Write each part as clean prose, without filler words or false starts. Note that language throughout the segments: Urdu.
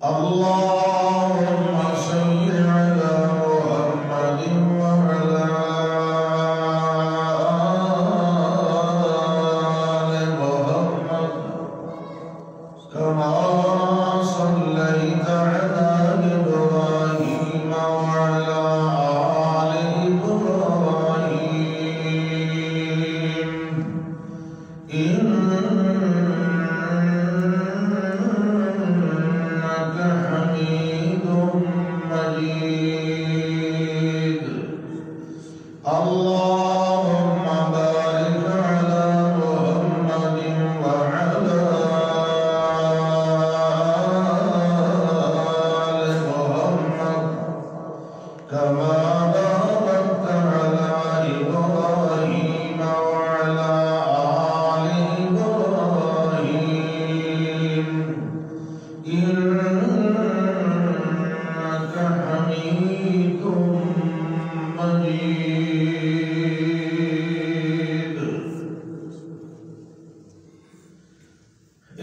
اللهم صل على محمد وعلى آل محمد كما صليت على إبراهيم وعلى آل إبراهيم إنك حميد مجيد. اللهم بارك على محمد وعلى آل محمد كما باركت على إبراهيم وعلى آل إبراهيم إنك حميد مجيد.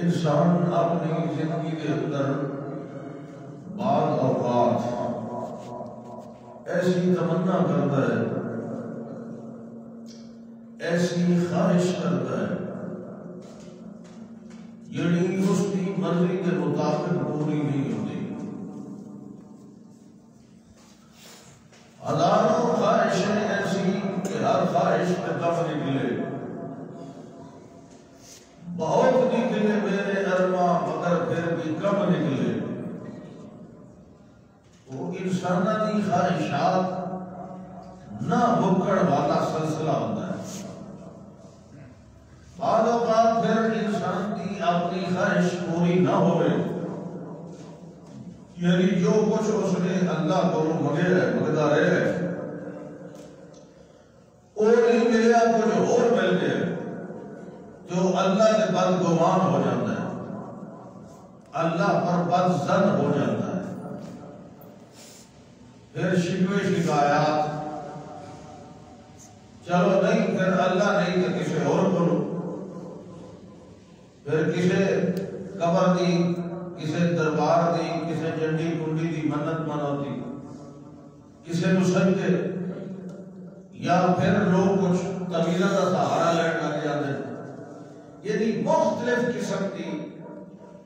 انسان اپنی زندگی کے اندر بعض اوقات ایسی تمنا کرتا ہے، ایسی خواہش کرتا ہے یعنی اس کی مرضی کے مطابق پوری نہیں ہوتی. ہزاروں خواہشیں ایسی کہ ہر خواہش پہ کم نکلے، بہت نکلے میرے ارماں مگر پھر بھی کم نکلے. وہ انسانی خواہشات نہ بکڑ والا سلسلہ ہوتا ہے. بعض اوقات پھر انسان کی اپنی خواہش پوری نہ ہوئے، یعنی جو کچھ اس نے اللہ کو مگتا رہے وہ نہیں ملیا، کچھ اور مل گئے جو اللہ سے بدگمان ہو جاتا ہے، اللہ پر بد ظن ہو جاتا ہے. پھر شکوے شکایات، چلو نہیں پھر اللہ نہیں تو کسی اور کرو، پھر کسے قبر دی، کسے دربار دی، کسے جنڈی کنڈی دی منت منوتی، کسے مسجدے، یا پھر لوگ کچھ طویلہ کا سہارا لین لگ جاتے ہیں. یعنی مختلف قسم کی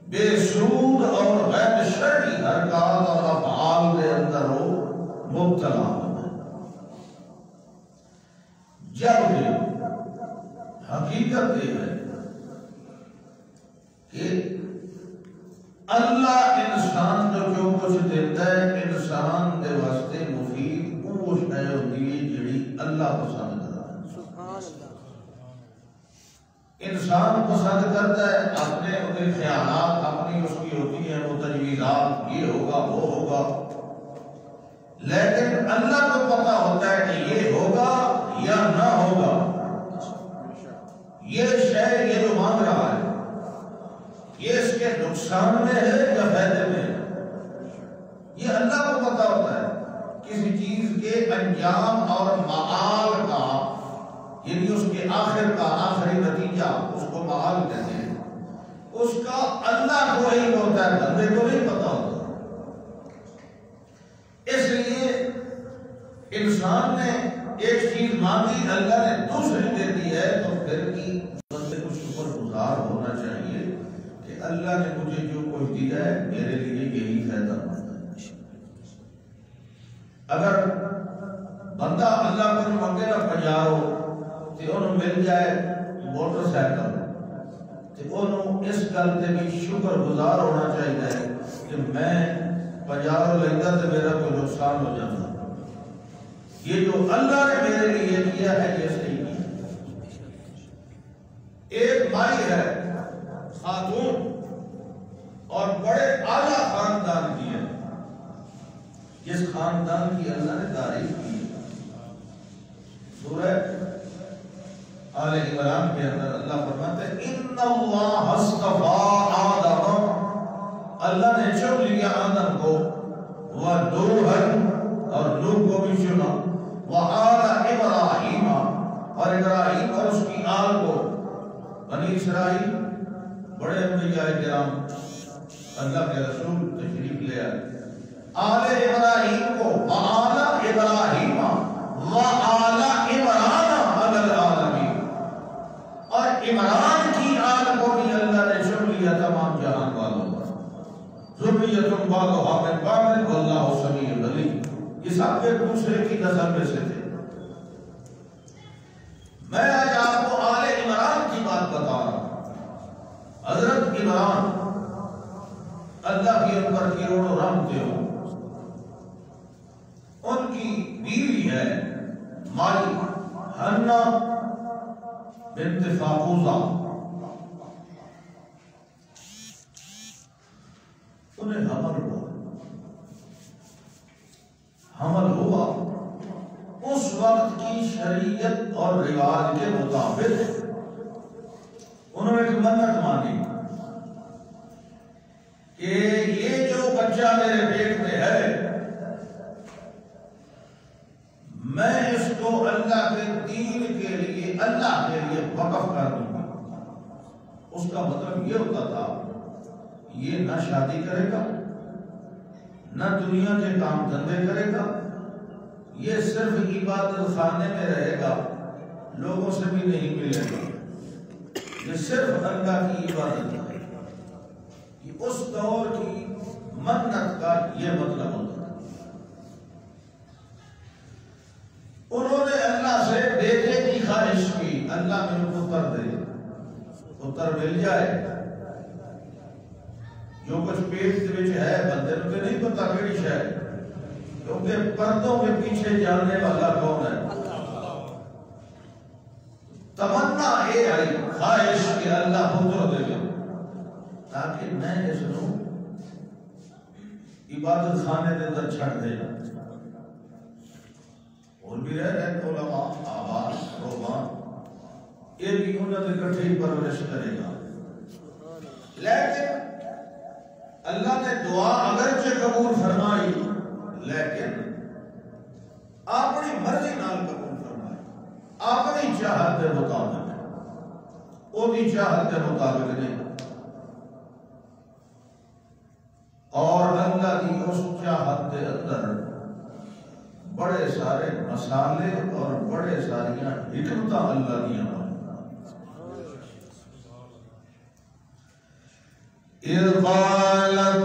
بے سود اور غیر شرعی حرکات اور افعال کے اندر وہ مبتلا ہوتا ہے. جبکہ حقیقت یہ ہے کہ اللہ انسان جو کچھ دیتا ہے انسان دے واسطے مفید وہ شے ہوتی ہے جڑی اللہ پسند کرتا ہے. انسان پسند کرتا ہے اپنے خیالات، اپنی اس کی ہوتی ہیں وہ تجویزات، یہ ہوگا وہ ہوگا، لیکن اللہ کو پتا ہوتا ہے کہ یہ ہوگا یا نہ ہوگا، یہ شے یہ جو مانگ رہا ہے یہ اس کے نقصان میں ہے یا فائدے میں ہے، یہ اللہ کو پتا ہوتا ہے. کسی چیز کے انجام اور معال کا، یعنی اس کے آخر کا آخری نتیجہ، اس کو معال کہتے ہیں، اس کا اللہ کو ہی ہوتا ہے، بندے کو نہیں پتا ہوتا. اس لیے انسان نے ایک چیز مانگی، اللہ نے دوسری دے دی ہے، تو پھر بھی بندے کو شکر گزار ہونا چاہیے کہ اللہ نے مجھے جو کچھ دیا ہے میرے لیے یہی فائدہ مند ہے. اگر بندہ اللہ کو منگے نہ پجارو تو انہوں مل جائے موٹر سائیکل تو انہوں اس گل سے بھی شکر گزار ہونا چاہیے کہ میں پجارو لینا تو میرا کوئی نقصان ہو جاتا. یہ جو اللہ نے میرے لیے کیا ہے یہ صحیح کیا. ایک مائی ہے خاتون اور بڑے اعلیٰ خاندان کی ہے، جس خاندان کی اللہ نے تعریف کی ہے. سورہ آل عمران کے اندر اللہ فرماتے ہیں ان اللہ اصطفیٰ آدم، اللہ نے چن لیا آدم کو، وَنُوحًا اور نوح کو بھی چنا، وَآلَ إِبْرَاهِيمَ اور ابراہیم اور اس کی آل کو. بنی اسرائیل بڑے انبیاء کرام اللہ کے رسول تشریف لے آئے آل ابراہیم کو وآل ابراہیم وآل عمران علی العالمین، اور عمران کی آل کو بھی اللہ نے چن لیا تمام جہان والوں پر، ذریۃ بعضھا من بعض واللہ سمیع علیم، یہ سب ایک دوسرے کی نسل میں سے تھے۔ میں آج آپ کو آل عمران کی بات بتا رہا ہوں۔ حضرت عمران اللہ کے اوپر کروڑوں رحمتیں ہوں، ان کی بیوی ہے مائی حنا بنت فاروزہ، انہیں حمل ہوا اس وقت کی شریعت اور رواج کے مطابق انہوں نے ایک منت مانی کہ یہ جو بچہ میرے پیٹ میں ہے میں اس کو اللہ کے دین کے لیے اللہ کے لیے وقف کر دوں گا۔ اس کا مطلب یہ ہوتا تھا یہ نہ شادی کرے گا نہ دنیا کے کام دھندے کرے گا، یہ صرف عبادت خانے میں رہے گا، لوگوں سے بھی نہیں ملے گا، یہ صرف اللہ کی عبادت ہے۔ یہ اس دور کی منت کا یہ مطلب ہوتا ہے۔ انہوں نے اللہ سے بیٹے کی خواہش کی، اللہ میں پتر دے، پتر مل جائے، جو کچھ پیٹ کے ہے بندے کو نہیں پتا کیڑی شے، کیونکہ پردوں کے پیچھے جاننے والا کون ہے؟ تمنا یہ آئی خواہش کہ اللہ پتر دے گا تاکہ میں اس کو عبادت خانے دے اندر چھڑ دے گا، اور بھی رہے علماء آباد روحان یہ بھی انہوں نے کٹھی پرورش کرے گا۔ لیکن اللہ نے دعا اگرچہ قبول فرمائی لیکن اپنی مرضی نال قبول فرمائی، اپنی چاہت کے مطابق، وہی چاہت کے مطابق نہیں، اور اللہ کی اس چاہت کے اندر بڑے سارے مسالے اور بڑے ساریاں حکمت اللہ دیا اذ قالت،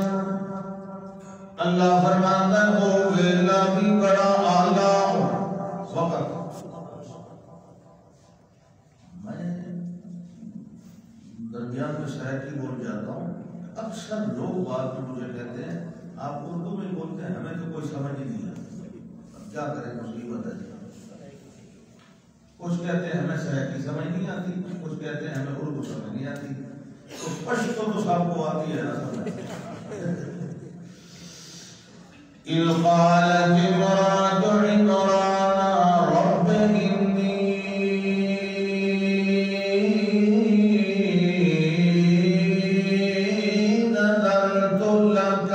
اللہ فرماتا ہے وہ ویلا بھی بڑا اعلیٰ وقت۔ میں درمیان میں سائیکی بول جاتا ہوں، اکثر لوگ بعد میں مجھے کہتے ہیں آپ اردو میں بولتے ہیں ہمیں تو کوئی سمجھ ہی نہیں آتی، کیا کریں مصیبت ہے۔ کچھ کہتے ہیں ہمیں سائیکی سمجھ نہیں آتی، کچھ کہتے ہیں ہمیں اردو سمجھ نہیں آتی، تو پشتو تو سب کو آتی ہے نا سمجھ۔ اِذْ قَالَتِ امْرَأَتُ عِمْرَانَ رَبِّ إِنِّي نَذَرْتُ لَكَ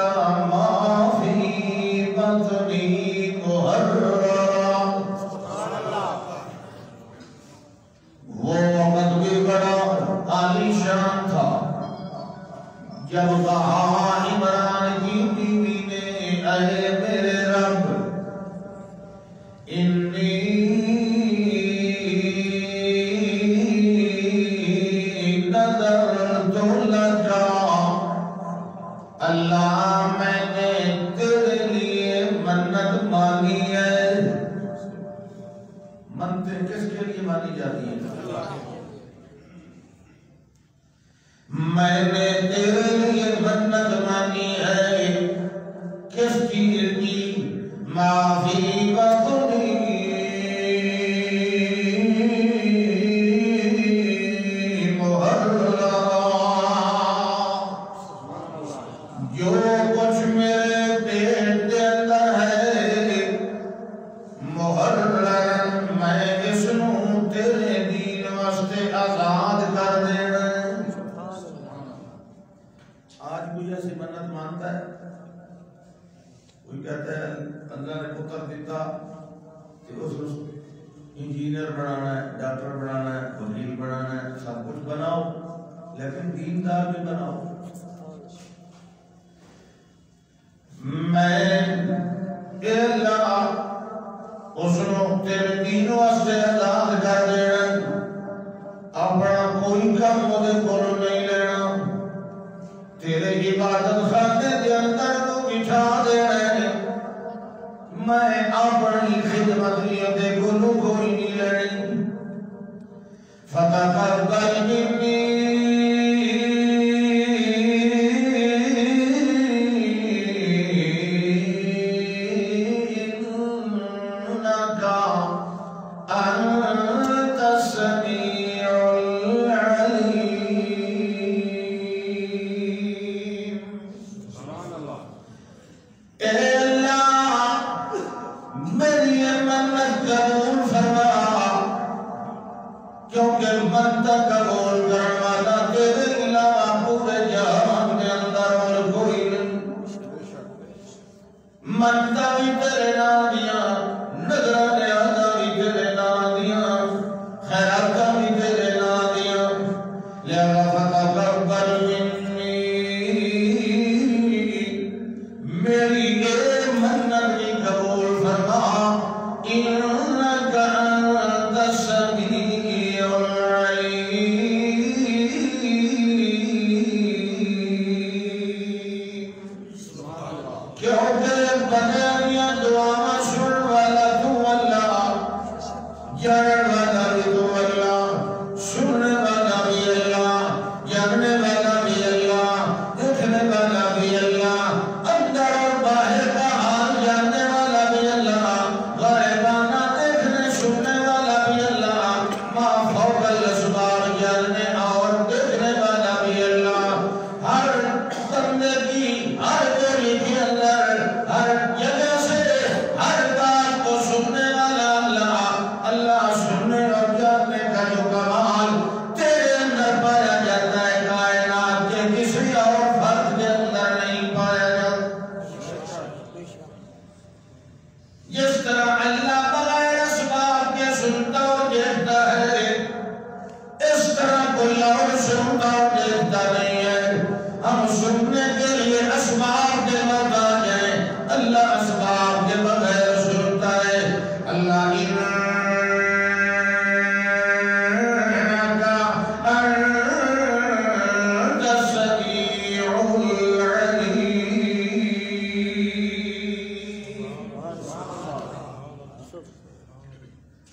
مَا فِي بَطْنِي مُحَرَّرًا۔ وہ وقت بھی بڑا عالی شان تھا جب کہا عمران کی بیوی نے اے میرے رب انی نذرت لک، اللہ میں نے تیرے لیے منت مانی ہے۔ منتیں کس کے لیے مانی جاتی ہیں؟ میں نے تیرے لیے منت مانی ہے کس چیز کی؟ ما فی بطنی محررا، جو کچھ میرے پیٹ کے اندر ہے محرر، میں اس نو تیرے دین واسطے آزاد کر دینا۔ آج کوئی ایسی منت مانتا ہے؟ کوئی کہتا ہے اللہ نے پتر دیتا کہ اس انجینئر بنانا ہے، ڈاکٹر بنانا ہے، وکیل بنانا ہے، سب کچھ بناؤ لیکن دیندار بھی بناؤ۔ نو تیرے دین واسطے آزاد کر دینا اپنا کوئی کام دے کولوں نہیں لینا تیرے عبادت خانے دے اندر نو بٹھا دینا میں اپنی خدمت لیے دے کولوں کوئی نہیں لینی فتقبل منی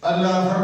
اللہ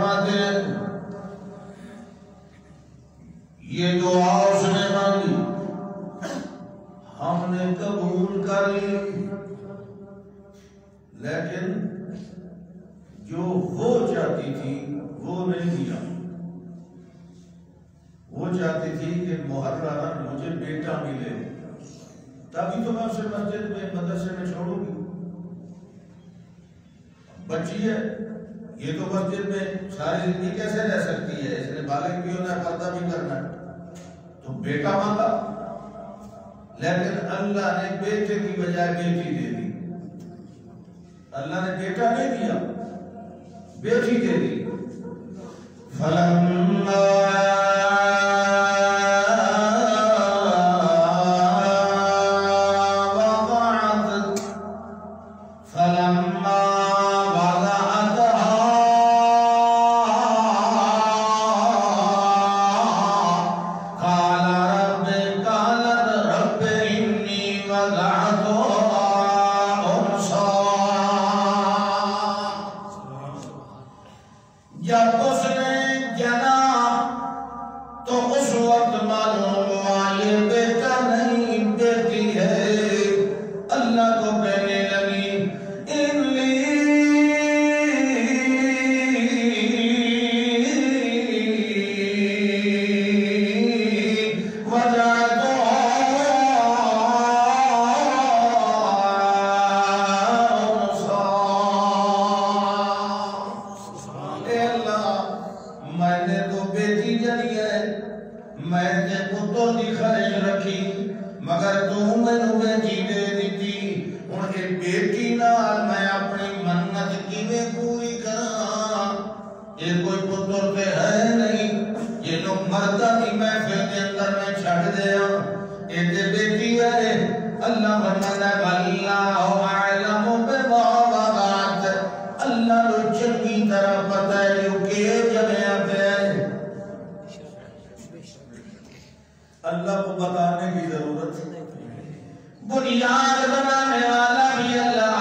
بنیاد بنانے والا بھی اللہ،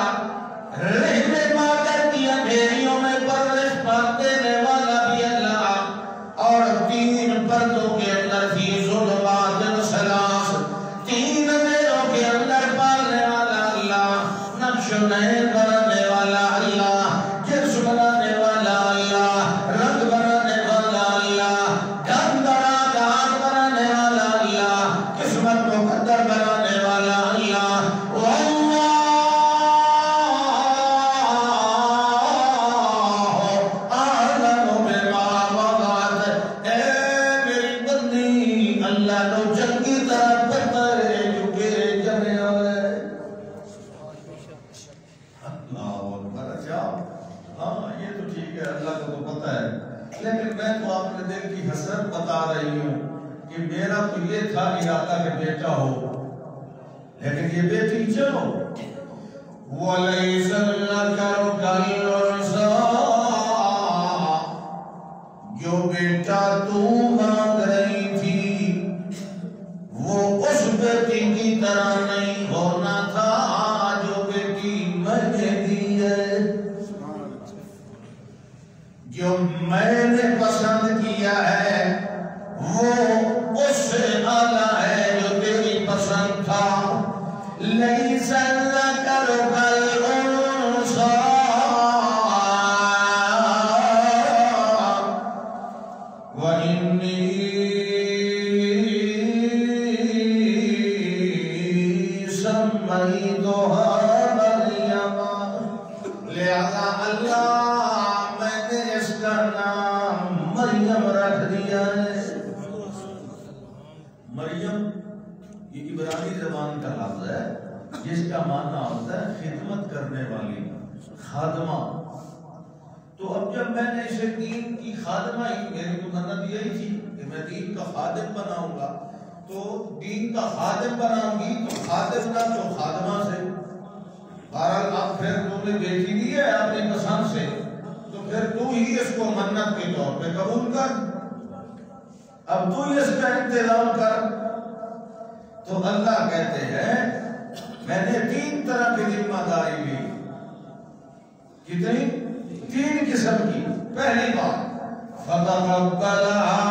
رہنما کر دی اندھیریوں میں پرورش دینے والا بھی اللہ، اور تین پردوں کے اندر فی ظلمات ثلاث، تین اندھیروں کے اندر پالنے والا اللہ، نقش نئے بنانے والا اللہ، جنس بنانے والا اللہ، رنگ بنانے والا اللہ، ڈھنگ دار بنانے والا اللہ، قسمت کو قدر بنانے والا اللہ، واللہ اعلم بما وضعت۔ اے میری بندی، اللہ تو چنگی طرح پتہ ہے جو کہ جمع ہے۔ اللہ اکبر۔ اچھا ہاں یہ تو ٹھیک ہے، اللہ کو تو پتہ ہے، لیکن میں تو اپنے دل کی حسرت بتا رہی ہوں کہ میرا تو یہ تھا ارادہ کہ بیٹا ہو، لیکن یہ بیٹی چلو۔ وَلَيْسَ الذَّكَرُ كَالْأُنثَىٰ، جو بیٹا تو مانگ رہی تھی وہ اس بیٹی کی طرح نہیں ہونا تھا جو بیٹی میں نے دی ہے۔ جو میں نے پسند کیا ہے وہ اس سے اعلیٰ ہے جو تیری پسند تھا۔ لَيْسَ الذَّكَرُ كَالْأُنثَىٰ، وَإِنِّي سَمَّيْتُهَا مَرْيَمَ، لہذا اللہ میں نے اس کا نام مریم رکھ دیا ہے۔ مریم یہ عبرانی زبان کا لفظ ہے جس کا معنی ہوتا ہے خدمت کرنے والی، خادمہ۔ تو اب جب میں نے اسے دین کی خادمہ ہی، میری تو منت یہی تھی کہ میں دین کا خادم بناؤں گا، تو دین کا خادم بناؤں گی تو خادم نہ تو خادمہ سے۔ بہرحال اب پھر تم نے بیٹی دی ہے اپنی پسند سے، تو پھر تو ہی اس کو منت کے طور پہ قبول کر، اب تو ہی اس کا انتظام کر۔ تو اللہ کہتے ہیں میں نے تین طرح کی ذمہ داری لی۔ کتنی؟ تین قسم کی۔ پہلی بات فَتَقَبَّلَهَا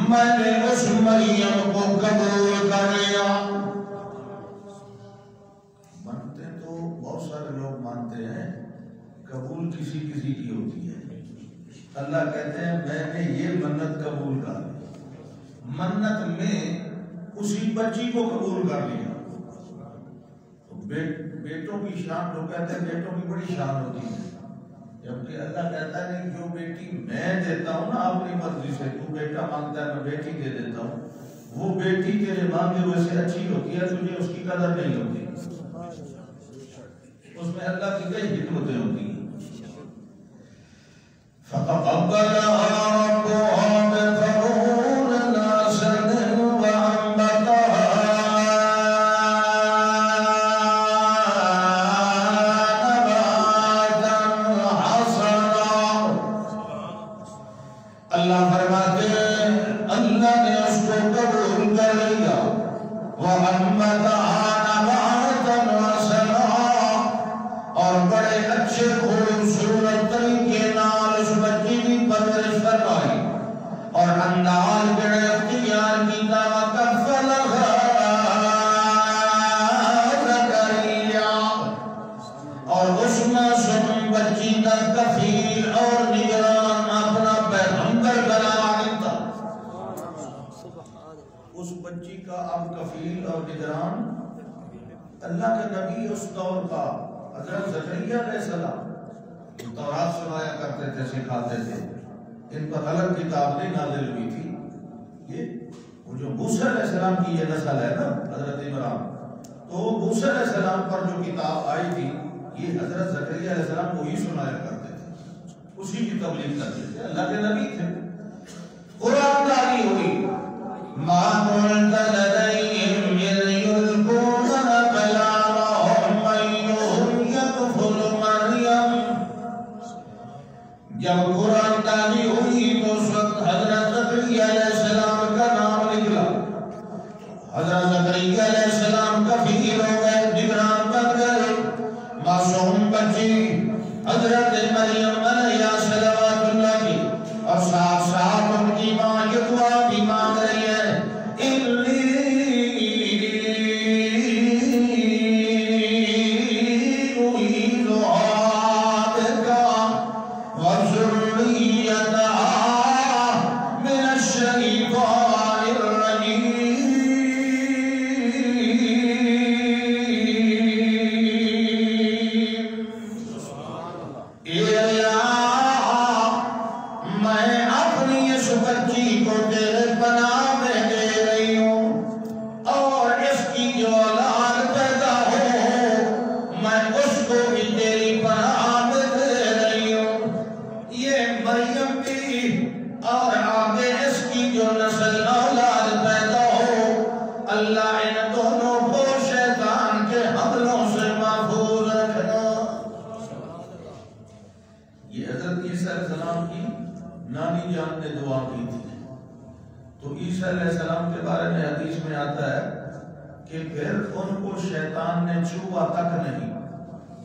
میں نے اس مریم کو قبول کر لیا۔ مانتے تو بہت سارے لوگ مانتے ہیں قبول کسی کسی کی ہوتی ہے، اللہ کہتے ہیں میں نے یہ منت قبول کر لی، منت میں اسی بچی کو قبول کر لیا۔ بیٹوں کی شان، لوگ کہتے ہیں بیٹوں کی بڑی شان ہوتی ہے، جبکہ اللہ کہتا ہے کہ جو بیٹی میں دیتا ہوں نا اپنی مرضی سے، تو بیٹا مانگتا ہے میں بیٹی دے دیتا ہوں، وہ بیٹی تیرے مانگے ہوئے سے اچھی ہوتی ہے، تجھے اس کی قدر نہیں ہوتی، اس میں اللہ کی کئی حکمتیں ہوتی ہیں۔ فَتَقَبَّلَهَا رَبُّهَا بِقَبُولٍ حَسَنٍ وَأَنبَتَهَا نَبَاتًا حَسَنًا۔ اللہ فرماتے ہیں اللہ نے اس کو قبول کر لیا، وَأَنبَتَهَا نَبَاتًا حَسَنًا، اور بڑے اچھے خوبصورت طریقے نال اس بچی کی پرورش فرمائی، اور انداز بڑے اختیار کی دعوت کفلها زکریا، اور اس معصوم بچی کا کفیل اور نگران اپنا پیغمبر بنا دیتا۔ اس بچی کا اب کفیل اور نگران اللہ کا نبی اس دور کا حضرت زکریا علیہ السلام، تورات سنایا کرتے تھے، سکھاتے تھے، ان پر الگ کتاب نہیں نازل ہوئی تھی، یہ وہ جو موسیٰ علیہ السلام کی یہ نسل ہے نا حضرت عمران، تو موسیٰ علیہ السلام پر جو کتاب آئی تھی یہ حضرت زکریا علیہ السلام کو ہی سنایا کرتے تھے، اسی کی تبلیغ کرتے تھے، اللہ کے نبی تھے۔ قرآن داری ہوئی ما قلت لديهم إذ يلقون أقلامهم أيهم يكفل مريم۔ جب قرآن داری ہوئی تو اس وقت حضرت زکریا علیہ السلام کا نام نکلا، حضرت زکریا علیہ السلام کا فکر ہو گئے، نگران بن گئے، معصوم بچی حضرت مریم علیہ السلام کی، اور ساتھ ساتھ ان کی ماں یہ دعا بھی مانگ رہی ہے نانی جان نے دعا کی تھی۔ تو عیسیٰ علیہ السلام کے بارے میں حدیث میں آتا ہے کہ پھر ان کو شیطان نے چھوا تک نہیں،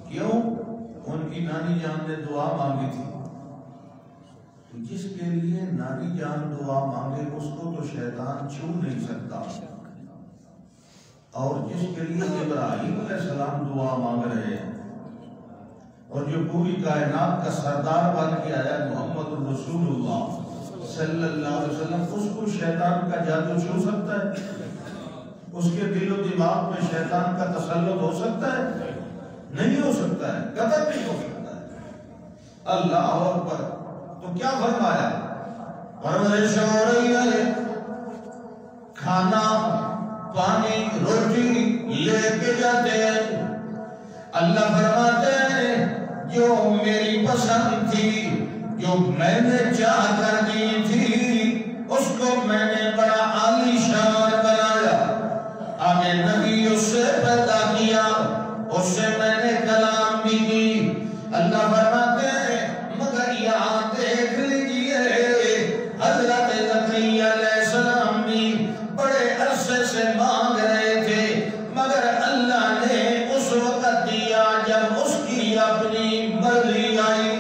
کیوں؟ ان کی نانی جان نے دعا مانگی تھی۔ تو جس کے لیے نانی جان دعا مانگے اس کو تو شیطان چھو نہیں سکتا، اور جس کے لیے ابراہیم علیہ السلام دعا مانگ رہے ہیں اور جو پوری کائنات کا سردار بن کے آیا محمد رسول اللہ صلی اللہ علیہ وسلم، اس کو شیطان کا جادو چھو سکتا ہے؟ اس کے دل و دماغ میں شیطان کا تسلط ہو سکتا ہے؟ نہیں ہو سکتا ہے، قدر نہیں ہو سکتا ہے۔ اللہ اکبر۔ تو کیا فرمایا؟ پرورش ہو رہی ہے، کھانا پانی روٹی لے کے جاتے ہیں، اللہ فرماتے ہیں جو میری پسند تھی، جو میں نے چاہ کر دی تھی، اس کو میں نے بڑا عالی شان بنایا، آگے نبی اس سے پیدا کیا، اس سے میں نے کلام بھی کی۔ اللہ فرماتے ہیں مگر یہاں دیکھ لیجئے حضرت زکریا علیہ السلام بھی بڑے عرصے سے مانگ رہے تھے، مگر اللہ نے اس وقت دیا جب اس کی اپنی مرضی آئی۔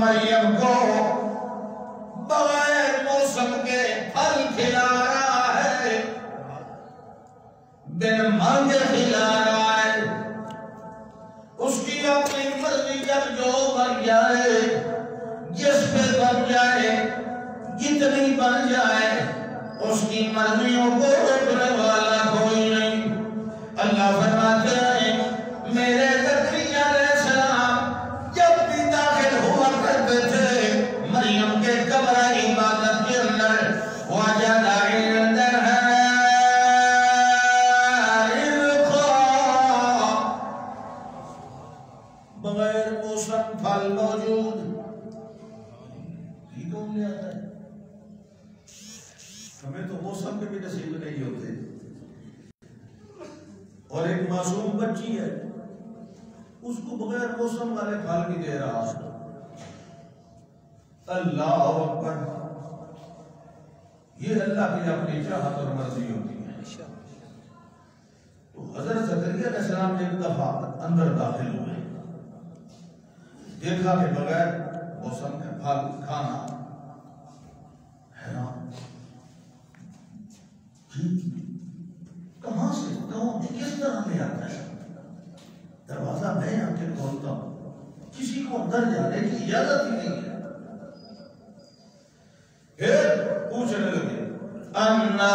مریم کو بغیر موسم کے پھل کھلا رہا ہے، بن مانگے کھلا رہا ہے، اس کی اپنی مرضی جب جو بن جائے، جس پہ بن جائے، جتنی بن جائے، اس کی مرضیوں کو روکنے والا کوئی نہیں۔ اللہ فرماتے ہیں میرے زکریا علیہ السلام جب بھی داخل ہوا کرتے تھے مریم کے کمرہ عبادت کے اندر، وجد عندها رزقا، بغیر موسم الموجود. یہ کون لے آتا ہے؟ ہمیں تو موسم کے بھی نصیب نہیں ہوتے. اور ایک معصوم بچی ہے، اس کو بغیر موسم والے پھل بھی دے رہا ہے. اللہ اکبر. یہ اللہ کی اپنی چاہت اور مرضی ہوتی ہے. تو حضرت زکریا علیہ السلام ایک دفعہ اندر داخل ہوئے، دیکھا کہ بغیر موسم کے پھل کھانا. حیران، کہاں سے کون کس طرح لے آتا ہے؟ دروازہ میں آ کے کھولتا ہوں، کسی کو اندر جانے کی اجازت ہی نہیں ہے. پھر پوچھنے لگے انا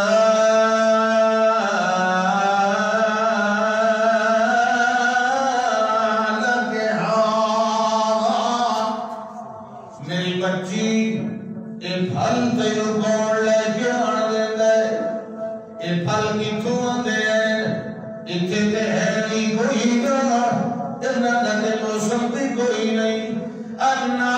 میری بچی اے پھل تیرے کون لے کے آن دے دے؟ اے پھل کتوں آندے اتنے تے ہے نہیں کوئی گا، انہاں دا تے موسم بھی کوئی نہیں. انا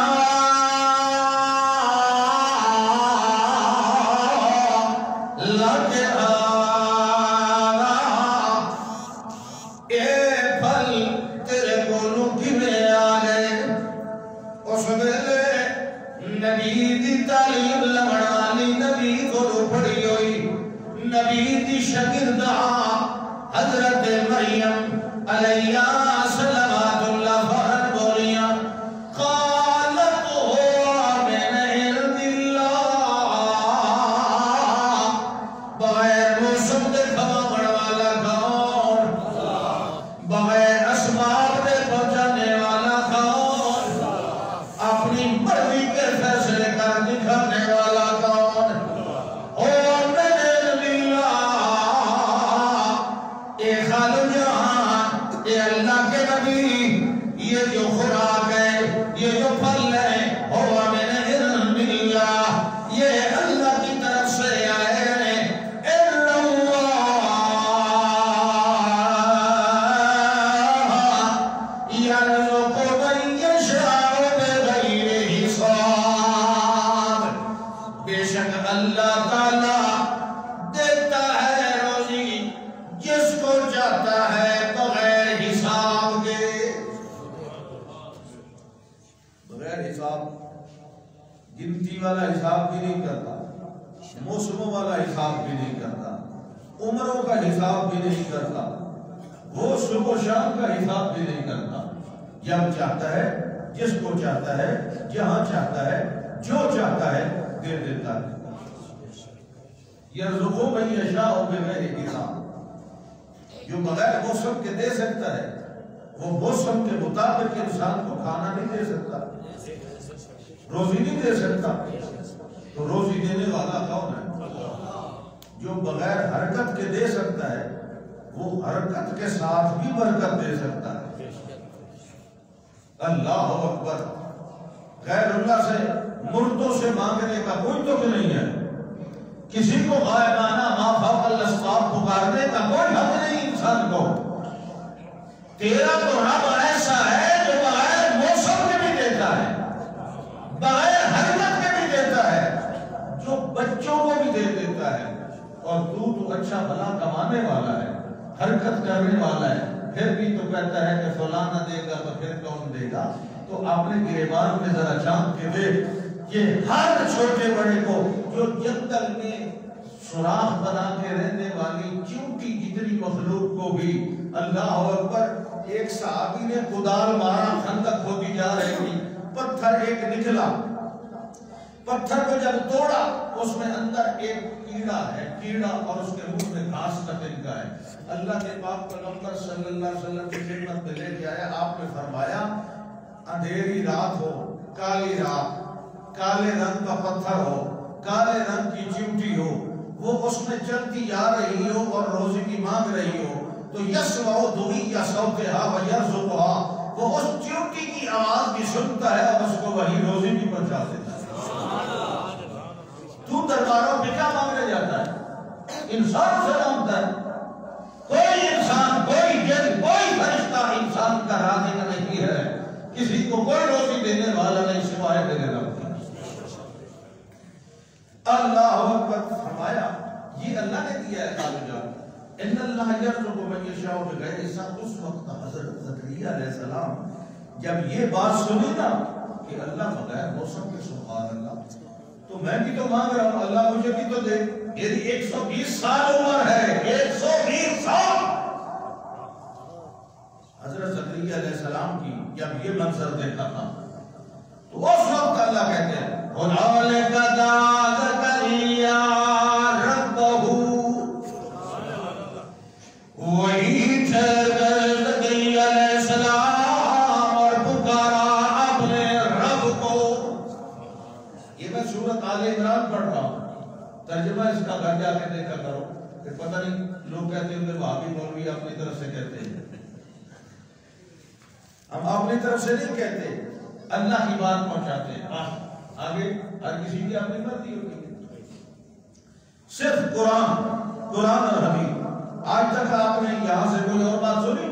حضرت مریم علیہ صلوات اللہ فرد بولیاں قالت ہوا من عند اللہ. بغیر موسم دے کھواون والا کون؟ بغیر اسباب دے پہنچانے والا کون؟ اپنی مرضی کے فیصلے کر دکھانے والا کون؟ یہ جو خوراک ہے، یہ جو پھل ہے، ہوا من عند اللہ، یہ اللہ کی طرف سے آئے ہیں. ان اللہ یرزق من یشاء بغیر حساب. بے شک اللہ تعالی دیتا ہے روزی جس کو چاہتا ہے بغیر حساب کے. بغیر حساب، گنتی والا حساب بھی نہیں کرتا، موسموں والا حساب بھی نہیں کرتا، عمروں کا حساب بھی نہیں کرتا، وہ صبح و شام کا حساب بھی نہیں کرتا. جب چاہتا ہے، جس کو چاہتا ہے، جہاں چاہتا ہے، جو چاہتا ہے دے دیتا ہے. یرزق من یشاء بغیر حساب. جو بغیر موسم کے دے سکتا ہے، وہ موسم کے مطابق انسان کو کھانا نہیں دے سکتا، روزی نہیں دے سکتا. تو روزی دینے والا کون ہے؟ جو بغیر حرکت کے دے سکتا ہے، وہ حرکت کے ساتھ بھی برکت دے سکتا ہے. اللہ اکبر. غیر اللہ سے، مردوں سے مانگنے کا کوئی تو نہیں ہے. کسی کو غائبانہ ما فوق الاسباب پکارنے کا کوئی حق نہیں انسان کو. تیرا تو رب ایسا ہے جو بغیر موسم کے بھی دیتا ہے، بغیر حرکت کے بھی دیتا ہے، جو بچوں کو بھی دے دیتا ہے. اور تو اچھا بھلا کمانے والا ہے، حرکت کرنے والا ہے، پھر بھی تو کہتا ہے کہ فلانا دے گا تو پھر کون دے گا؟ تو اپنے گریبان میں ذرا جھانک کے دیکھ کہ ہر چھوٹے بڑے کو، جو جنگل میں سوراخ بنا کے رہنے والی چونٹی جتنی مخلوق کو بھی، اللہ اکبر. ایک صحابی نے کدال مارا، خندق کھودی جا رہی تھی، پتھر ایک نکلا، پتھر کو جب توڑا اس میں اندر ایک کیڑا ہے، کیڑا، اور اس کے منہ میں گھاس کا تنکا ہے. اللہ کے پاک پیغمبر صلی اللہ علیہ وسلم کی خدمت میں لے کے آیا. آپ نے فرمایا اندھیری رات ہو، کالی رات، کالے رنگ کا پتھر ہو، کالے رنگ کی چمٹی ہو، وہ اس میں چلتی جا رہی ہو اور روزی کی مانگ رہی ہو، تو یسمع دعی صوتہا ویرزقہا، وہ اس چمٹی کی آواز بھی سنتا ہے اور اس کو وہی روزی بھی پہنچا دیتا ہے. تو درباروں پہ کیا مانگنے جاتا ہے؟ انسان سے مانگتا ہے. کوئی انسان، کوئی جن، کوئی فرشتہ انسان کا رازق نہیں ہے. کسی کو کوئی روزی دینے دیا ہے قالوا جان ان اللہ یرزق من یشاء بغیر حساب. اس وقت حضرت زکریا علیہ السلام جب یہ بات سنی نا کہ اللہ بغیر موسم کے سبحان اللہ تو میں بھی تو مانگ رہا ہوں اللہ مجھے بھی تو دے. میری 120 سال عمر ہے 120 سال. حضرت زکریا علیہ السلام کی جب یہ منظر دیکھا تھا تو اس وقت اللہ کہتے ہیں هنالک دعا زکریا ربہ. وہی زکریا علیہ السلام اور پکارا اپنے رب کو. یہ میں سورۃ آل عمران پڑھ رہا ہوں. ترجمہ اس کا گھر جا کے دیکھا کرو کہ پتہ نہیں لوگ کہتے ہیں کہ وہابی مولوی اپنی طرف سے کہتے ہیں. ہم اپنی طرف سے نہیں کہتے, اللہ کی بات پہنچاتے ہیں. آگے ہر کسی کی اپنی مرضی ہوتی ہے. صرف قرآن اور حدیث. آج تک آپ نے یہاں سے کوئی اور بات سنی؟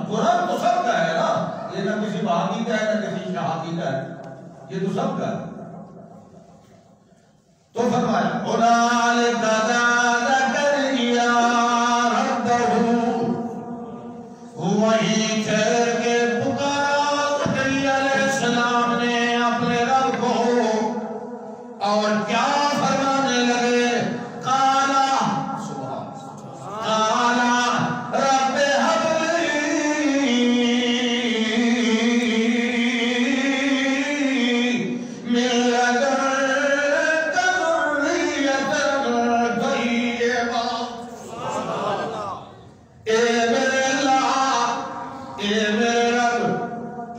قرآن تو سب کا ہے نا, یہ نہ کسی وہابی کا ہے نہ کسی شہابی کا ہے, یہ تو سب کا ہے. تو فرمایا هنالک دعا زکریا ربہ. وہی ٹھہر کے پکارا زکریا علیہ السلام نے اپنے رب کو, اور کیا فرمانے لگے قالا رب ہب لی من لدنک ذریۃ طیبہ. اے میرے اللہ, اے میرے رب,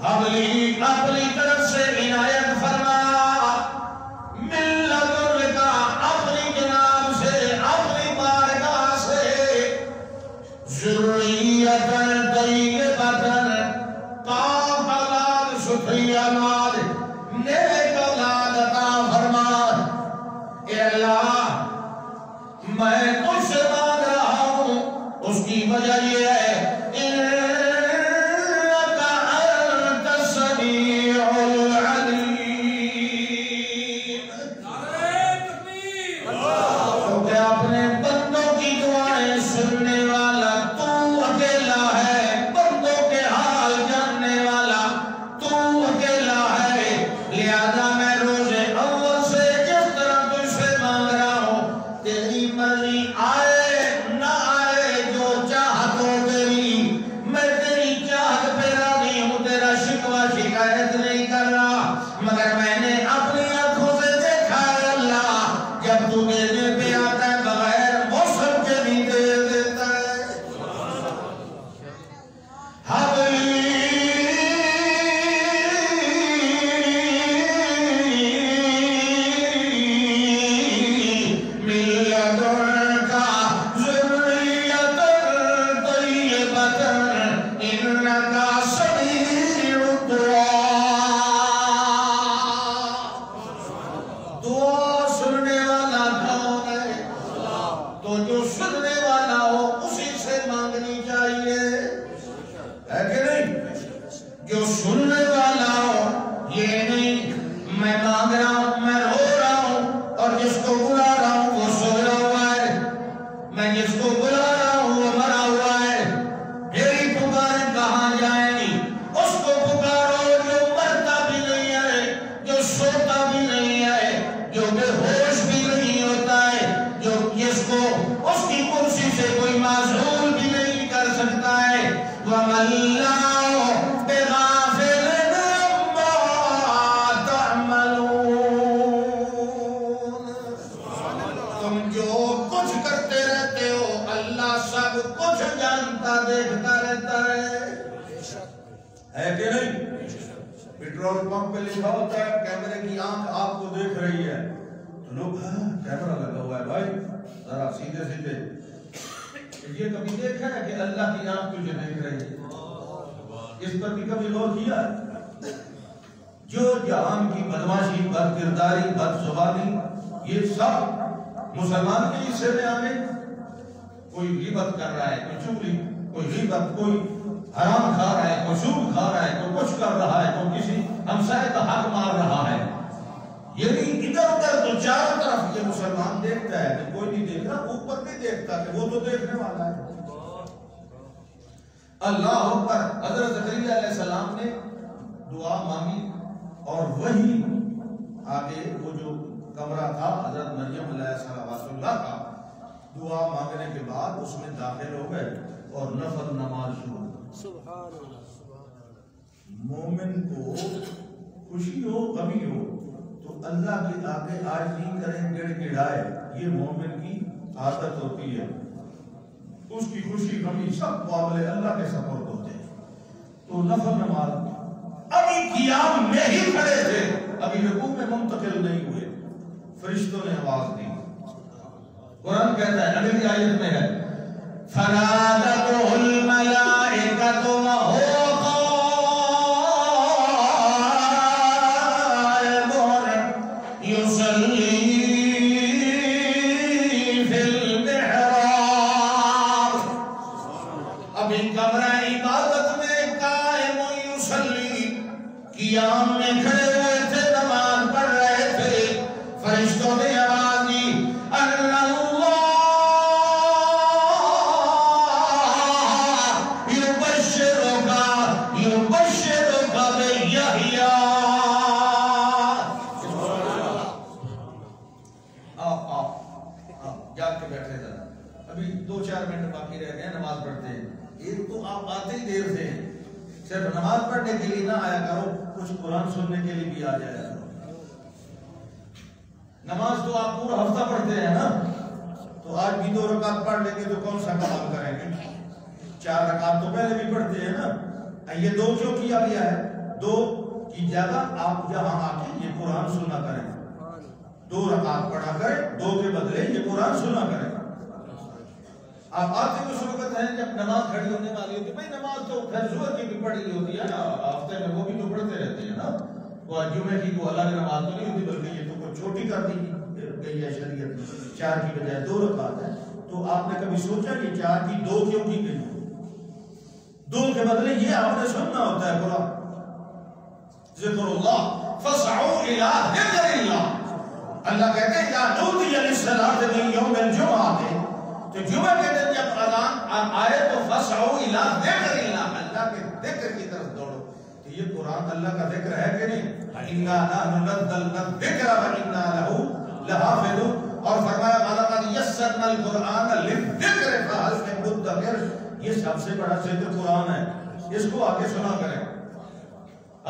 حبلی اپنی طرف سے عنایت فرما من لدنک اپنی جناب سے اپنی بارگاہ سے ذریۃ طیبہ پاک اولاد ستھری اولاد نیک اولاد عطا فرما. اے اللہ میں تجھ سے مانگ رہا ہوں, اس کی وجہ یہ ہے انک انت السمیع العلیم. کیونکہ اپنے بندوں کی دعائیں سننے والا تو اکیلا ہے, بندوں کے حال جاننے والا تو اکیلا ہے. لہذا میں روز اول سے جس طرح تجھ سے مانگ رہا ہوں, تیری مرضی آئے نہ آئے, جو چاہت ہو تیری, میں تیری چاہت پہ راضی ہوں. تیرا شکوہ شکایت نہیں کر رہا, مگر میں نے اپنی آنکھوں سے دیکھا ہے اللہ, جب تو دینے پہ آتا ہے بغیر موسم کے بھی دے دیتا ہے. حبلی من لدنک ذریۃ طیبہ انک سمیع الدعاء. دعا سننے والا کون ہے؟ تو جو سننے والا ہو اسی سے مانگنی چاہیے, ہے کہ نہیں؟ جو سننے والا ہو, یہ نہیں میں مانگ رہا ہوں, میں رو رہا ہوں, اور جس کو بلا رہا ہوں وہ سویا ہوا ہے, میں جس کو بلا رہا ہوں وہ مرا ہوا ہے. میری پکاریں کہاں جائیں گی؟ اس کو پکارو جو مرتا بھی نہیں ہے, جو سوتا بھی نہیں ہے, جو بے ہوش بھی نہیں ہوتا ہے, جو جس کو اس کی کرسی سے کوئی معزول بھی نہیں کر سکتا ہے. وَمَا اللَّهُ بِغَافِلٍ عَمَّا تَعْمَلُونَ. تم جو کچھ کرتے رہتے ہو اللہ سب کچھ جانتا دیکھتا رہتا ہے کہ نہیں؟ پیٹرول پمپ پہ لکھا ہوتا ہے کیمرے کی آنکھ آپ کو دیکھ رہی ہے, تو لوگ کیمرہ لگا ہوا ہے بھائی ذرا سیدھے سیدھے. یہ کبھی دیکھا ہے کہ اللہ کی آنکھ تجھے دیکھ رہی ہے؟ اس پر بھی کبھی غور کیا؟ جو جہان کی بدماشی, بد کرداری, بد زبانی, یہ سب مسلمان کے حصے میں آنے. کوئی غیبت کر رہا ہے, کوئی چغلی, کوئی غیبت, کوئی حرام کھا رہا ہے, کوئی سود کھا رہا ہے, کوئی کچھ کر رہا ہے, کوئی کسی ہمسائے کا حق مار رہا ہے. یعنی ادھر ادھر تو چاروں طرف یہ مسلمان دیکھتے دیکھتا ہے کہ کوئی نہیں دیکھ رہا، اوپر نہیں دیکھتا کہ وہ تو دیکھنے والا ہے۔ اللہ اکبر۔ حضرت زکریا علیہ السلام نے دعا مانگی اور وہی آگے وہ جو کمرہ تھا حضرت مریم علیہ السلام کا، دعا مانگنے کے بعد اس میں داخل ہو گئے اور نفل نماز شروع۔ سبحان اللہ۔ مومن کو خوشی ہو غمی ہو تو اللہ کے آگے آج نہیں کریں گڑ گڑائے، یہ مومن کی عادت ہوتی ہے۔ اس کی خوشی غمی سب معاملے اللہ کے سپرد ہوتے ہیں۔ تو نفل نماز ابھی قیام میں ہی کھڑے تھے، ابھی رکوع میں منتقل نہیں ہوئے، فرشتوں نے آواز دی۔ قرآن کہتا ہے اگلی آیت میں ہے فَنَادَتْهُ الْمَلَائِكَةُ وَهُوَ قَائِمٌ يُصَلِّي فِي الْمِحْرَابِ۔ ابھی کمرہ عبادت میں قائم یصلی، قیام میں کھڑے ہوئے تھے، نماز پڑھ رہے تھے، فرشتوں نے آواز دی ابھی 2-4 منٹ باقی رہ گئے، نماز پڑھتے ہیں۔ ایک تو آپ آتے ہی دیر سے ہیں، صرف نماز پڑھنے کے لیے نہ آیا کرو، کچھ قرآن سننے کے لیے بھی آ جایا کرو۔ نماز تو آپ پورا ہفتہ پڑھتے ہیں نا، تو آج بھی 2 رکعت پڑھ لیں گے تو کون سا کمال کریں گے؟ 4 رکعت تو پہلے بھی پڑھتے ہیں نا۔ یہ 2 کیوں کیا گیا ہے؟ 2 کی جگہ آپ یہاں آ کے یہ قرآن سنا کریں، 2 رکعت پڑھا کریں، 2 کے بدلے یہ قرآن سنا کریں۔ آپ آتے کچھ وقت ہیں جب نماز کھڑی ہونے والی ہوتی ہے، بھائی نماز تو پھر ظہر کی بھی پڑھی ہوتی ہے نا، ہفتے میں وہ بھی تو پڑھتے رہتے ہیں نا، وہ جمعے کی وہ الگ نماز تو نہیں ہوتی، بلکہ یہ تو کوئی چھوٹی کر دی گئی ہے شریعت، 4 کی بجائے 2 رکعت ہے۔ تو آپ نے کبھی سوچا کہ 4 کی 2 کیوں کی گئی؟ 2 کے بدلے یہ آپ نے سننا ہوتا ہے قرآن۔ ذکر اللہ فاسعوا الی ذکر اللہ، اللہ کہتے ہیں یا نودی للصلاۃ من یوم الجمعہ، تو جمعہ کے دن جب اذان آئے تو فاسعوا الی ذکر اللہ، اللہ کے ذکر کی طرف دوڑو۔ تو یہ قرآن اللہ کا ذکر ہے کہ نہیں؟ اِنَّا نَحْنُ نَزَّلْنَا الذِّکْرَ وَإِنَّا لَهُ لَحَافِظُونَ، اور فرمایا وَلَقَدْ يَسَّرْنَا الْقُرْآنَ لِلذِّکْرِ فَهَلْ مِن مُدَّکِرٍ، یہ سب سے بڑا ذکر قرآن ہے، اس کو آگے سنا کریں۔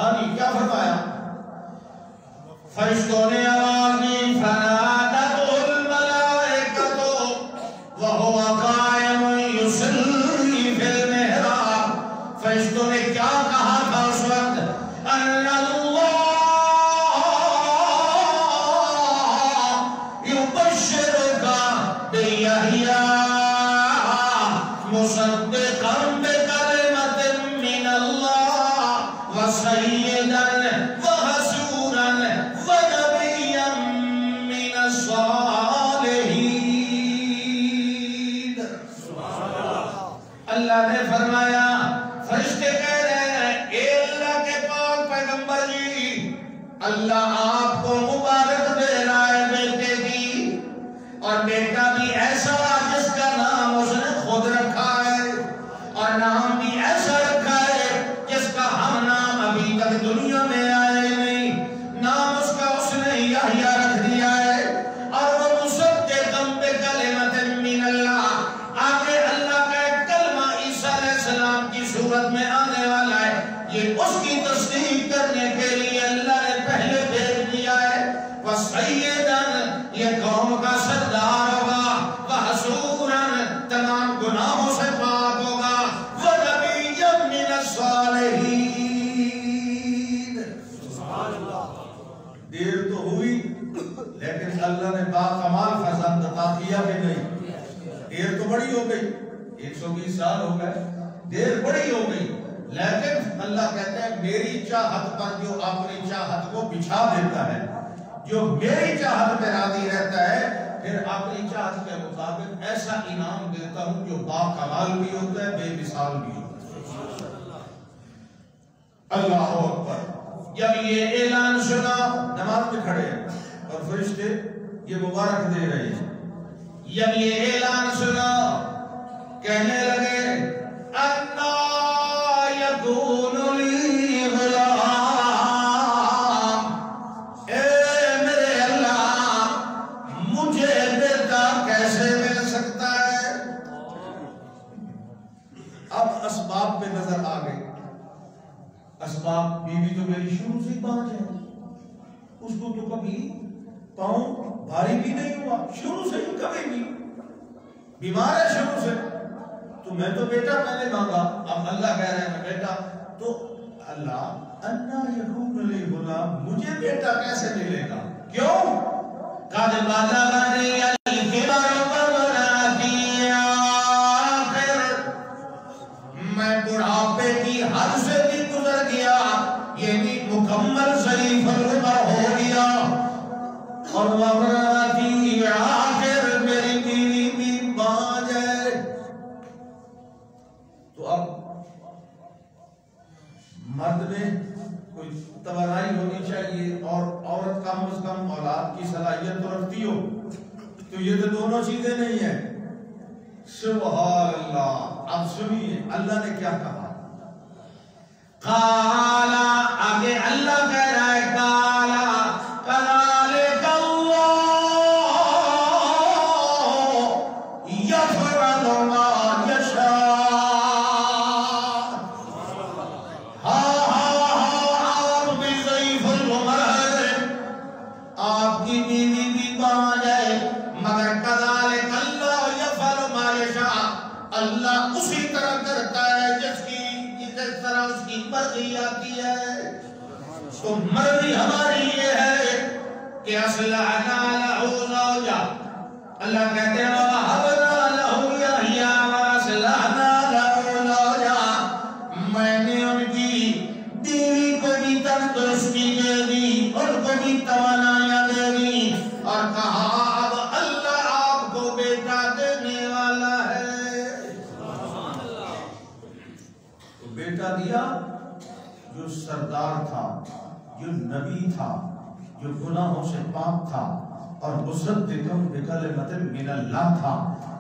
آنی کیا فرمایا؟ فرشتوں نے آواز دی فَنَادَتْهُ الْمَلَائِکَةُ وَهُوَ قَائِمٌ يُصَلِّي فِي الْمِحْرَابِ۔ فرشتوں نے کیا کہا تھا اس وقت؟ أَنَّ اللَّهَ يُبَشِّرُكَ بِيَحْيَىٰ مُصَدِّقًا بِكَلِمَةٍ مِّنَ اللَّهِ وَسَيِّدًا وَحَصُورًا وَنَبِيًّا مِّنَ الصَّالِحِينَ۔ اللہ نے فرمایا، فرشتے کہہ رہے ہیں اے اللہ کے پاک پیغمبر جی، اللہ آپ کو مبارک دے رہا ہے بیٹے کی، اور بیٹا بھی ایسا جس کا نام اس نے خود رکھا ہے، اور نام بھی ایسا رکھا ہے جس کا ہم نام ابھی تک دنیا میں آئے نہیں، نام اس کا اس نے یحییٰ رکھ دیا ہے، اور وہ مصدقاً بکلمۃ من اللہ، آگے اللہ کا ایک کلمہ عیسیٰ علیہ السلام کی صورت میں آنے والا ہے، یہ اس کی تصدیق کرنے کے لیے اللہ نے پہلے بھیج دیا ہے۔ وَسَيِّدًا، یہ قوم کا سردار ہوگا، وَحَصُورًا، تمام گناہوں سے پاک ہوگا، وَنَبِيًّا مِّنَ الصَّالِحِينَ۔ دیر تو ہوئی لیکن اللہ نے باکمال فرزند عطا کیا کہ نہیں؟ دیر تو بڑی ہو گئی، 120 سال ہو گئے، دیر بڑی ہو گئی، لیکن اللہ کہتے ہیں میری چاہت پر جو اپنی چاہت کو بچھا دیتا ہے، جو میری چاہت پہ راضی رہتا ہے، پھر اپنی چاہت کے مطابق ایسا انعام دیتا ہوں جو باکمال بھی ہوتا ہے، بے مثال بھی ہوتا ہے۔ اللہ اکبر۔ جب یہ اعلان سنا، نماز میں کھڑے ہیں اور فرشتے یہ مبارک دے رہے ہیں، جب یہ اعلان سنا کہنے لگے انا یکون لی غلام، اے میرے اللہ مجھے بیٹا کیسے مل سکتا ہے؟ اب اسباب پہ نظر آ گئی. اسباب، بیوی تو میری شروع سے بانج ہے، اس کو تو کبھی پاؤں بھاری بھی نہیں ہوا، شروع سے ہی کبھی بھی بیمار ہے شروع سے. تو میں تو بیٹا میں نے مانگا، اب اللہ کہہ رہے ہیں میں بیٹا. تو اللہ انا یکون لی غلام، مجھے بیٹا کیسے ملے گا؟ کیوں؟ قد بلغنی الکبر وامرأتی عاقر، میں بڑھاپے کی حد سے بھی گزر گیا، یعنی مکمل ضعیف العمر ہو گیا، اور وامرأتی عاقر میری بیوی بھی بانج ہے. تو اب مرد میں کوئی توانائی ہونی چاہیے اور عورت کم از کم اولاد کی صلاحیت تو رکھتی ہو. تو یہ تو دونوں چیزیں نہیں ہیں. سبحان اللہ. اب سنیے اللہ نے کیا کہا. قالا، آگے اللہ کہہ رہا ہے قالا کذالک اللہ یفعل ما یشاء. آپ بھی ضعیف العمر ہے، آپ کی بیوی بھی بانج ہے، مگر کذالک اللہ یفعل ما یشاء، اللہ اسی طرح کرتا ہے جس طرح اس کی مرضی آتی ہے. تو مرضی ہماری یہ ہے کہ اصلحنا لہ زوجہ، اللہ کہتے ہیں وَوَهَبْنَا لَهُ یحییٰ وَأَصْلَحْنَا لَهُ زوجہ، میں نے ان کی بیوی کو بھی تندرستی دے دی، ان کو بھی توانائیاں دے دی، اور کہا اب اللہ آپ کو بیٹا دینے والا ہے. تو بیٹا دیا جو سردار تھا، جو نبی تھا، جو گناہوں سے پاک تھا، اور مصدقم بکلمۃ من اللہ تھا،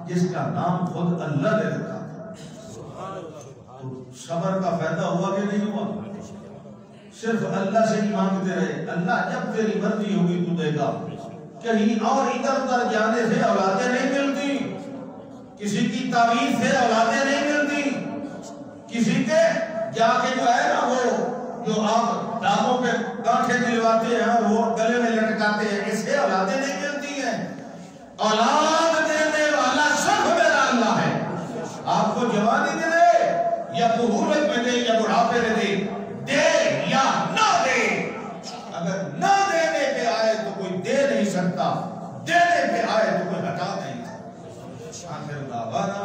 جس کا نام خود اللہ نے رکھا تھا. تو صبر کا فائدہ ہوا کہ نہیں ہوا؟ صرف اللہ سے ہی مانگتے رہے. اللہ جب تیری مرضی ہوگی تو دے گا. کہیں اور ادھر ادھر جانے سے اولادیں نہیں ملتی، کسی کی تعویذ سے اولادیں نہیں ملتی، کسی کے جا کے جو ہے نا وہ جو آپ داموں پہ گانٹھیں دلواتے ہیں اور وہ گلے میں لٹکاتے ہیں، اس سے اولادیں نہیں ملتی ہیں. اولاد دینے والا صرف میرا اللہ ہے. آپ کو جوانی دے دے یا بہولت میں دے یا بڑھاپے میں دے، دے یا نہ دے. اگر نہ دینے پہ آئے تو کوئی دے نہیں سکتا، دینے پہ آئے تو کوئی ہٹا نہیں سکتا. آخر دعوانا